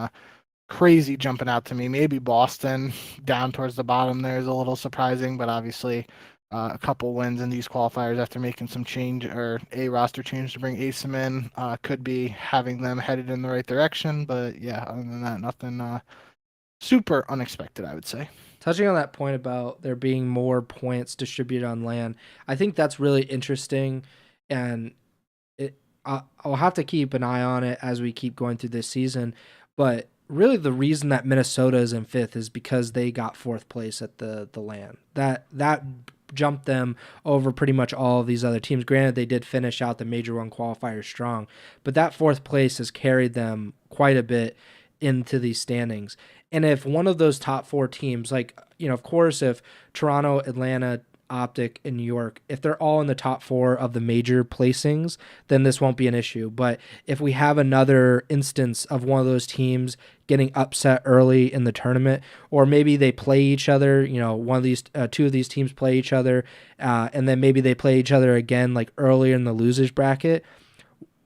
crazy jumping out to me. Maybe Boston down towards the bottom there is a little surprising, but obviously a couple wins in these qualifiers after making some change or a roster change to bring Asim in could be having them headed in the right direction. But yeah, other than that, nothing super unexpected, I would say. Touching on that point about there being more points distributed on LAN, I think that's really interesting, and I'll have to keep an eye on it as we keep going through this season. But really, the reason that Minnesota is in fifth is because they got fourth place at the LAN. That jumped them over pretty much all of these other teams. Granted, they did finish out the Major One qualifier strong, but that fourth place has carried them quite a bit into these standings. And if one of those top four teams, like, of course, if Toronto, Atlanta, Optic, and New York, if they're all in the top four of the major placings, then this won't be an issue. But if we have another instance of one of those teams getting upset early in the tournament, or maybe they play each other, one of these, two of these teams play each other, and then maybe they play each other again, like earlier in the losers bracket,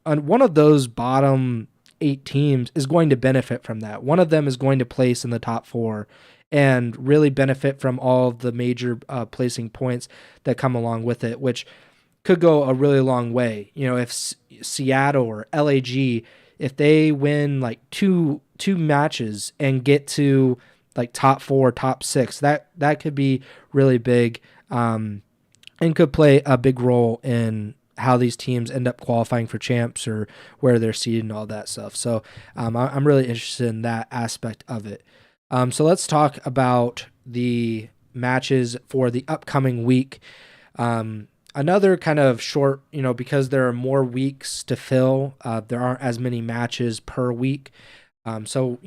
one of those bottom 8 teams is going to benefit from that. One of them is going to place in the top four and really benefit from all of the major placing points that come along with it, which could go a really long way. If Seattle or LAG, if they win like two matches and get to like top four, top six, that could be really big, and could play a big role in how these teams end up qualifying for champs or where they're seeded and all that stuff. So I'm really interested in that aspect of it. So let's talk about the matches for the upcoming week. Another kind of short, because there are more weeks to fill, there aren't as many matches per week. So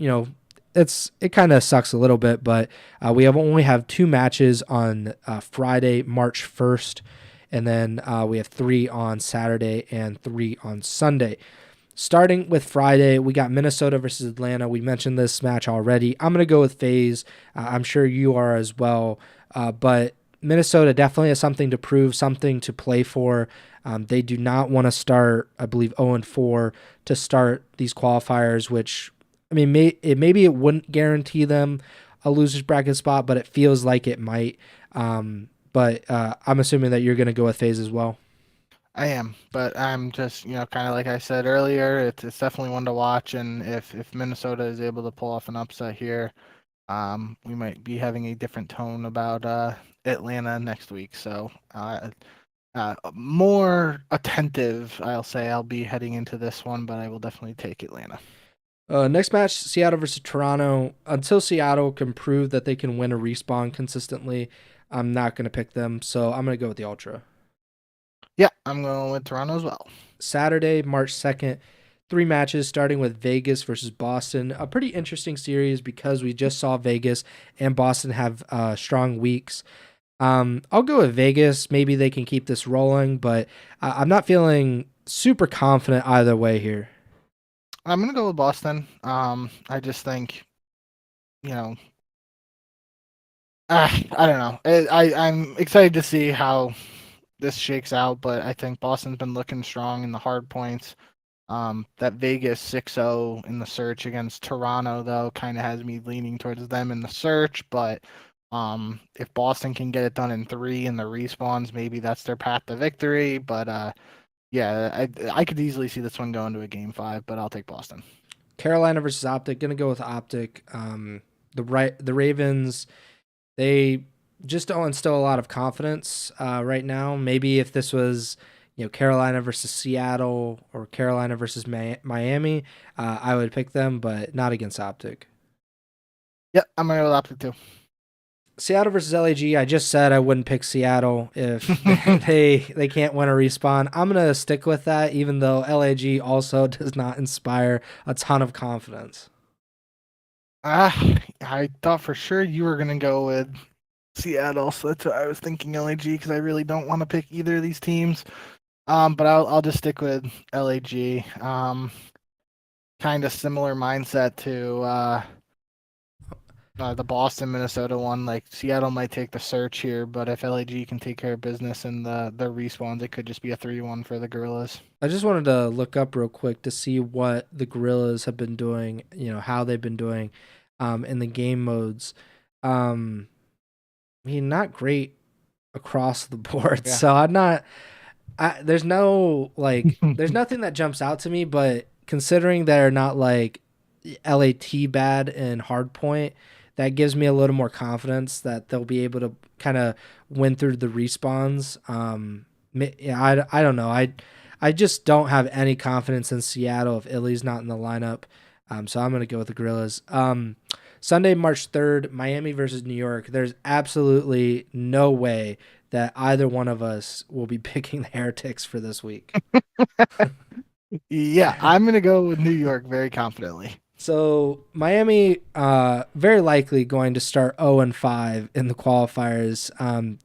it kind of sucks a little bit, but we only have 2 matches on Friday, March 1st. And then we have 3 on Saturday and 3 on Sunday. Starting with Friday, we got Minnesota versus Atlanta. We mentioned this match already. I'm going to go with FaZe. I'm sure you are as well. But Minnesota definitely has something to prove, something to play for. They do not want to start, I believe, 0-4 to start these qualifiers, which, I mean, maybe it wouldn't guarantee them a loser's bracket spot, but it feels like it might. But I'm assuming that you're going to go with FaZe as well. I am, but I'm just, kind of like I said earlier, it's definitely one to watch, and if Minnesota is able to pull off an upset here, we might be having a different tone about Atlanta next week. So more attentive, I'll say. I'll be heading into this one, but I will definitely take Atlanta. Next match, Seattle versus Toronto. Until Seattle can prove that they can win a respawn consistently, I'm not going to pick them. So I'm going to go with the Ultra. Yeah, I'm going with Toronto as well. Saturday, March 2nd, 3 matches starting with Vegas versus Boston. A pretty interesting series because we just saw Vegas and Boston have strong weeks. I'll go with Vegas. Maybe they can keep this rolling, but I'm not feeling super confident either way here. I'm gonna go with Boston. I just think, you know, I don't know. I'm excited to see how this shakes out, but I think Boston's been looking strong in the hard points. That Vegas 6-0 in the search against Toronto, though, kind of has me leaning towards them in the search. But if Boston can get it done in 3 in the respawns, maybe that's their path to victory. But yeah, I could easily see this one going to a game 5, but I'll take Boston. Carolina versus Optic. Gonna go with Optic. The Ravens, they just don't instill a lot of confidence right now. Maybe if this was Carolina versus Seattle or Carolina versus Miami, I would pick them, but not against Optic. Yep, I'm gonna go with Optic too. Seattle versus LAG. I just said I wouldn't pick Seattle if they can't win a respawn. I'm gonna stick with that, even though LAG also does not inspire a ton of confidence. I thought for sure you were gonna go with Seattle, so that's what I was thinking LAG because I really don't want to pick either of these teams. But I'll just stick with LAG. Kind of similar mindset to the Boston Minnesota one. Like Seattle might take the search here, but if LAG can take care of business in the respawns, it could just be a 3-1 for the Gorillas. I just wanted to look up real quick to see what the Gorillas have been doing, how they've been doing in the game modes. Not great across the board. Yeah. So there's there's nothing that jumps out to me, but considering they're not like LAT bad in hardpoint, that gives me a little more confidence that they'll be able to kind of win through the respawns. I don't know. I just don't have any confidence in Seattle if Illy's not in the lineup. So I'm going to go with the Gorillas. Sunday, March 3rd, Miami versus New York. There's absolutely no way that either one of us will be picking the Heretics for this week. Yeah, I'm gonna go with New York very confidently. So Miami, very likely going to start 0-5 in the qualifiers.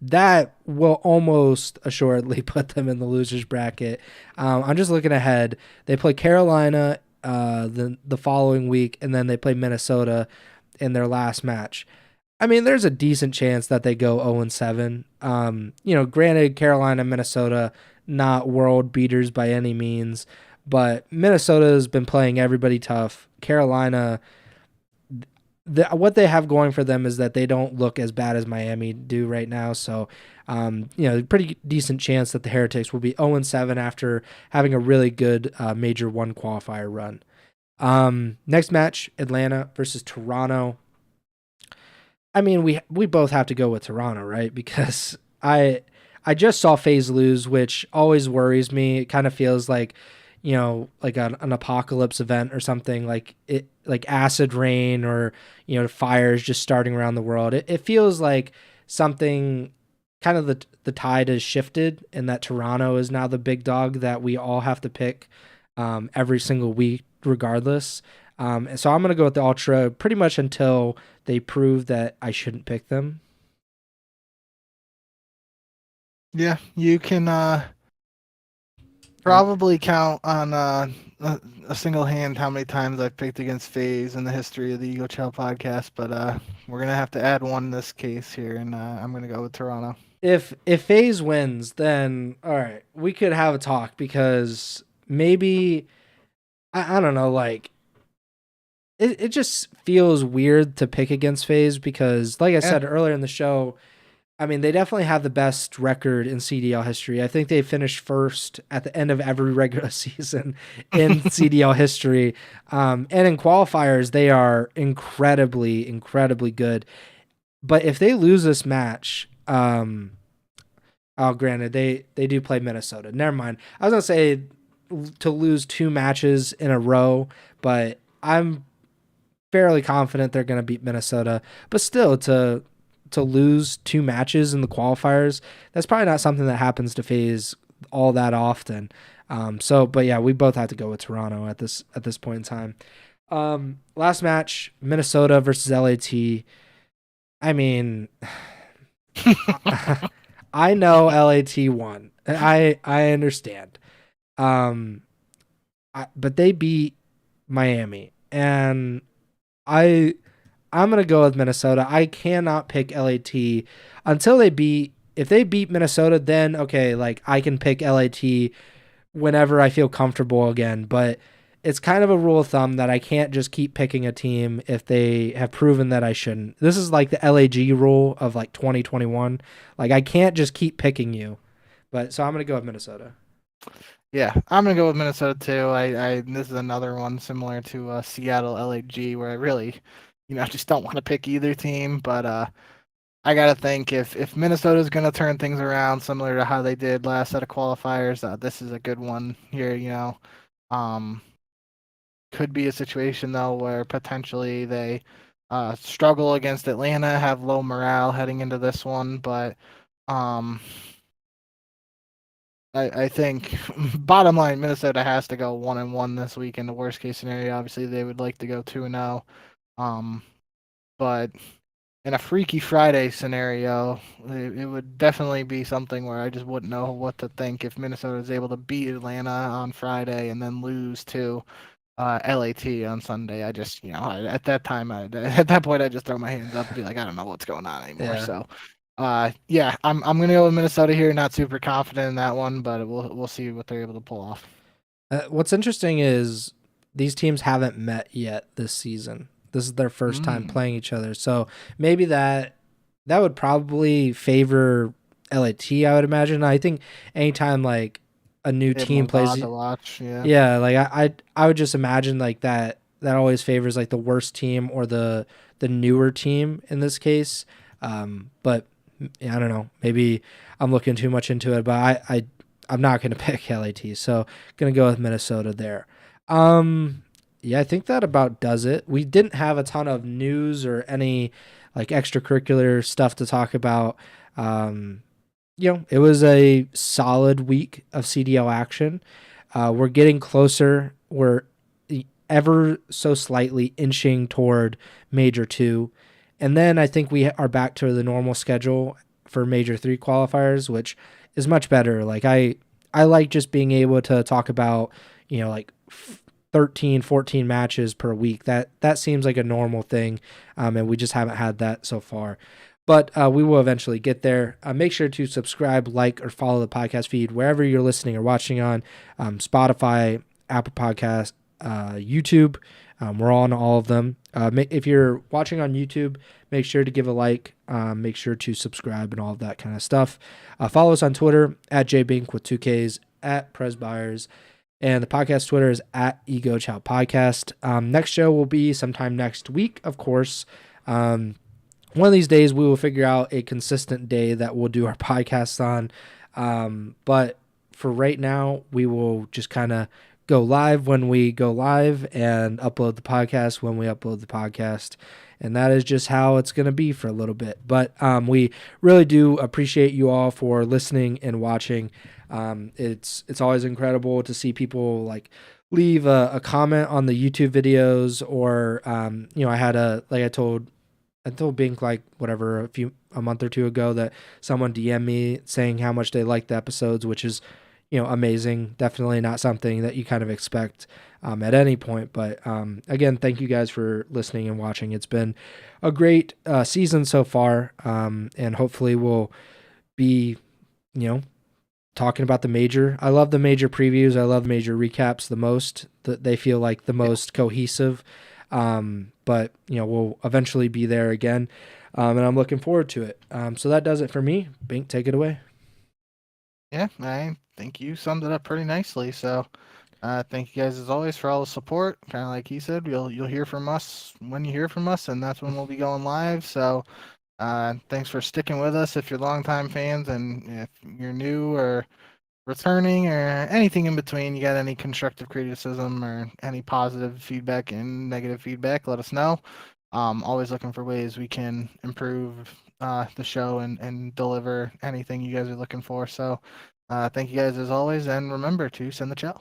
That will almost assuredly put them in the losers bracket. I'm just looking ahead. They play Carolina the following week, and then they play Minnesota in their last match. I mean, there's a decent chance that they go 0-7. Granted, Carolina, Minnesota, not world beaters by any means. But Minnesota has been playing everybody tough. Carolina, what they have going for them is that they don't look as bad as Miami do right now. So, pretty decent chance that the Heretics will be 0-7 after having a really good Major 1 qualifier run. Next match, Atlanta versus Toronto. I mean, we both have to go with Toronto, right? Because I just saw FaZe lose, which always worries me. It kind of feels like like an apocalypse event or something, like acid rain or fires just starting around the world. It feels like something kind of the tide has shifted, and that Toronto is now the big dog that we all have to pick every single week regardless. And so I'm gonna go with the Ultra pretty much until they prove that I shouldn't pick them. Yeah, you can probably count on a single hand how many times I've picked against FaZe in the history of the Ego Chall podcast, but we're gonna have to add one in this case here, and I'm gonna go with Toronto. If FaZe wins, then all right, we could have a talk because maybe I don't know, like it just feels weird to pick against FaZe because, like I said earlier in the show, I mean, they definitely have the best record in CDL history. I think they finished first at the end of every regular season in CDL history. And in qualifiers, they are incredibly, incredibly good. But if they lose this match, granted, they do play Minnesota. Never mind. I was going to say to lose 2 matches in a row, but I'm fairly confident they're going to beat Minnesota. But still, to lose 2 matches in the qualifiers, that's probably not something that happens to FaZe all that often. But yeah, we both have to go with Toronto at this point in time. Last match, Minnesota versus LAT. I mean, I know LAT won. I understand. But they beat Miami, and I'm going to go with Minnesota. I cannot pick LAT until they beat. If they beat Minnesota, then okay, like I can pick LAT whenever I feel comfortable again. But it's kind of a rule of thumb that I can't just keep picking a team if they have proven that I shouldn't. This is like the LAG rule of like 2021. Like I can't just keep picking you. But so I'm going to go with Minnesota. Yeah, I'm gonna go with Minnesota too. This is another one similar to Seattle LAG where I really, just don't want to pick either team. But I gotta think if Minnesota's gonna turn things around similar to how they did last set of qualifiers, this is a good one here. Um, could be a situation though where potentially they struggle against Atlanta, have low morale heading into this one, but um, I think bottom line, Minnesota has to go 1-1 this week. In the worst case scenario, obviously they would like to go 2-0. Um, but in a Freaky Friday scenario, it would definitely be something where I just wouldn't know what to think if Minnesota is able to beat Atlanta on Friday and then lose to LAT on Sunday. I just, at that time, at that point, I just throw my hands up and be like, I don't know what's going on anymore. Yeah. So, yeah, I'm gonna go with Minnesota here. Not super confident in that one, but we'll see what they're able to pull off. What's interesting is these teams haven't met yet this season. This is their first time Mm, playing each other. So maybe that would probably favor LAT, I would imagine. I think anytime like a new it team was odd plays, to watch. Yeah. yeah, like I would just imagine like that always favors like the worst team or the newer team in this case. But yeah, I don't know. Maybe I'm looking too much into it, but I'm not going to pick LAT, so going to go with Minnesota there. Yeah, I think that about does it. We didn't have a ton of news or any like extracurricular stuff to talk about. Um, it was a solid week of CDL action. We're getting closer. We're ever so slightly inching toward Major 2. And then I think we are back to the normal schedule for Major 3 qualifiers, which is much better. Like I like just being able to talk about, like 13, 14 matches per week. That seems like a normal thing, and we just haven't had that so far. But we will eventually get there. Make sure to subscribe, like, or follow the podcast feed wherever you're listening or watching on Spotify, Apple Podcasts, YouTube. We're on all of them. If you're watching on YouTube, make sure to give a like. Make sure to subscribe and all of that kind of stuff. Follow us on Twitter at jbink with 2Ks, at Preston Byers. And the podcast Twitter is at Ego Chall Podcast. Next show will be sometime next week, of course. One of these days, we will figure out a consistent day that we'll do our podcast on. But for right now, we will just kind of go live when we go live and upload the podcast when we upload the podcast. And that is just how it's going to be for a little bit. But we really do appreciate you all for listening and watching. It's always incredible to see people like leave a comment on the YouTube videos, or I had I told Bink like whatever a month or two ago that someone DM'd me saying how much they liked the episodes, which is amazing. Definitely not something that you kind of expect at any point. But again, thank you guys for listening and watching. It's been a great season so far, and hopefully we'll be talking about the major. I love the major previews. I love major recaps the most. They feel like the most cohesive. But we'll eventually be there again, and I'm looking forward to it. So that does it for me. Bink, take it away. Yeah, I think you summed it up pretty nicely. So, thank you guys as always for all the support. Kind of like he said, you'll hear from us when you hear from us, and that's when we'll be going live. So, thanks for sticking with us if you're longtime fans, and if you're new or returning or anything in between, you got any constructive criticism or any positive feedback and negative feedback, let us know. Always looking for ways we can improve the show and deliver anything you guys are looking for. So thank you guys as always, and remember to send the chat.